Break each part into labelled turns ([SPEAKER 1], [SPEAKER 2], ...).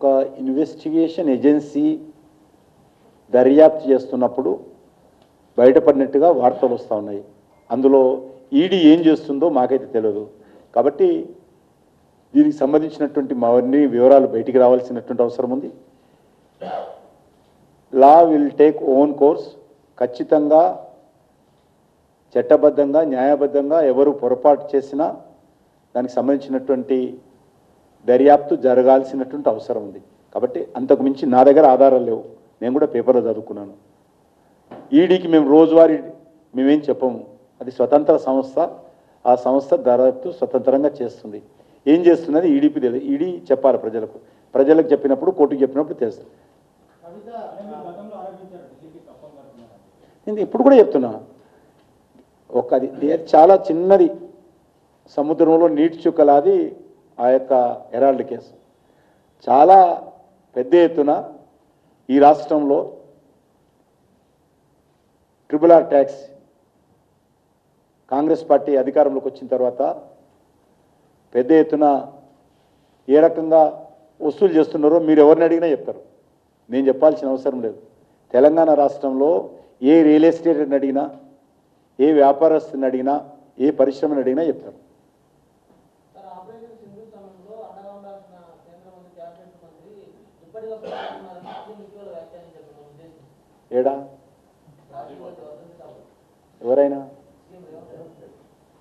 [SPEAKER 1] ఒక investigation agency దర్యాప్తు చేస్తున్నప్పుడు బయటపడినట్టుగా వార్తలు వస్తూ ఉన్నాయి. అందులో ఈడీ ఏం చేస్తుందో మాకైతే తెలియదు. కాబట్టి దీనికి సంబంధించినటువంటి మరిన్ని వివరాలు బయటికి రావాల్సినటువంటి అవసరం ఉంది. Law will take own course. ఖచ్చితంగా చట్టబద్ధంగా న్యాయబద్ధంగా ఎవరు పొరపాటు చేసినా దానికి సంబంధించినటువంటి దర్యాప్తు జరగాల్సినటువంటి అవసరం ఉంది. కాబట్టి అంతకు మించి నా దగ్గర ఆధారాలు లేవు. నేను కూడా పేపర్లో చదువుకున్నాను. ఈడీకి మేము రోజువారీ మేమేం చెప్పము. అది స్వతంత్ర సంస్థ. ఆ సంస్థ దర్యాప్తు స్వతంత్రంగా చేస్తుంది. ఏం చేస్తున్నది ఈడీపీ తెలియదు. ఈడీ చెప్పాలి ప్రజలకు. ప్రజలకు చెప్పినప్పుడు కోర్టుకు చెప్పినప్పుడు తెలుస్తుంది. నేను ఇప్పుడు కూడా చెప్తున్నా, అది చాలా చిన్నది, సముద్రంలో నీటి చుక్కలాది ఆ యొక్క హెరాల్డ్ కేసు. చాలా పెద్ద ఎత్తున ఈ రాష్ట్రంలో RRR ట్యాక్స్ కాంగ్రెస్ పార్టీ అధికారంలోకి వచ్చిన తర్వాత పెద్ద ఎత్తున ఏ రకంగా వసూలు చేస్తున్నారో మీరు ఎవరిని అడిగినా చెప్తారు. నేను చెప్పాల్సిన అవసరం లేదు. తెలంగాణ రాష్ట్రంలో ఏ రియల్ ఎస్టేట్ని అడిగినా, ఏ వ్యాపారస్తుని అడిగినా, ఏ పరిశ్రమని అడిగినా చెప్తారు. ఏడా ఎవరైనా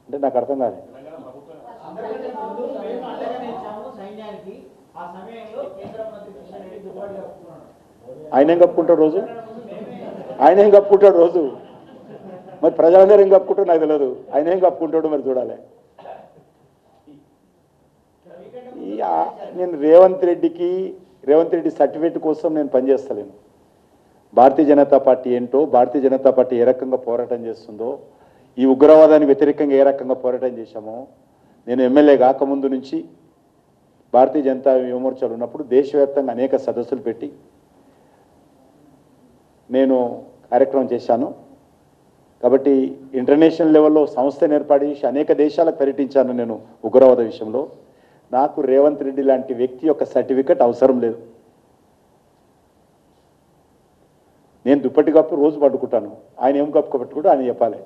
[SPEAKER 1] అంటే నాకు అర్థం కాదు. ఆయన ఏం కప్పుకుంటాడు రోజు? ఆయన ఏం కప్పుకుంటాడు రోజు? మరి ప్రజలందరూ ఏం కప్పుకుంటాడు నాకు తెలియదు. ఆయన ఏం కప్పుకుంటాడు మరి చూడాలి. నేను రేవంత్ రెడ్డి సర్టిఫికేట్ కోసం నేను పనిచేస్తలేను. భారతీయ జనతా పార్టీ ఏంటో, భారతీయ జనతా పార్టీ ఏ రకంగా పోరాటం చేస్తుందో, ఈ ఉగ్రవాదానికి వ్యతిరేకంగా ఏ రకంగా పోరాటం చేశామో, నేను ఎమ్మెల్యే కాకముందు నుంచి భారతీయ జనతా యువమోర్చాలు ఉన్నప్పుడు దేశవ్యాప్తంగా అనేక సదస్సులు పెట్టి నేను కార్యక్రమం చేశాను. కాబట్టి ఇంటర్నేషనల్ లెవెల్లో సంస్థను ఏర్పాటు చేసి అనేక దేశాలకు పర్యటించాను నేను ఉగ్రవాద విషయంలో. నాకు రేవంత్ రెడ్డి లాంటి వ్యక్తి యొక్క సర్టిఫికెట్ అవసరం లేదు. నేను దుప్పటి కప్పు రోజు పట్టుకుంటాను. ఆయన ఏం కప్పు పట్టుకుంటూ ఆయన చెప్పాలి.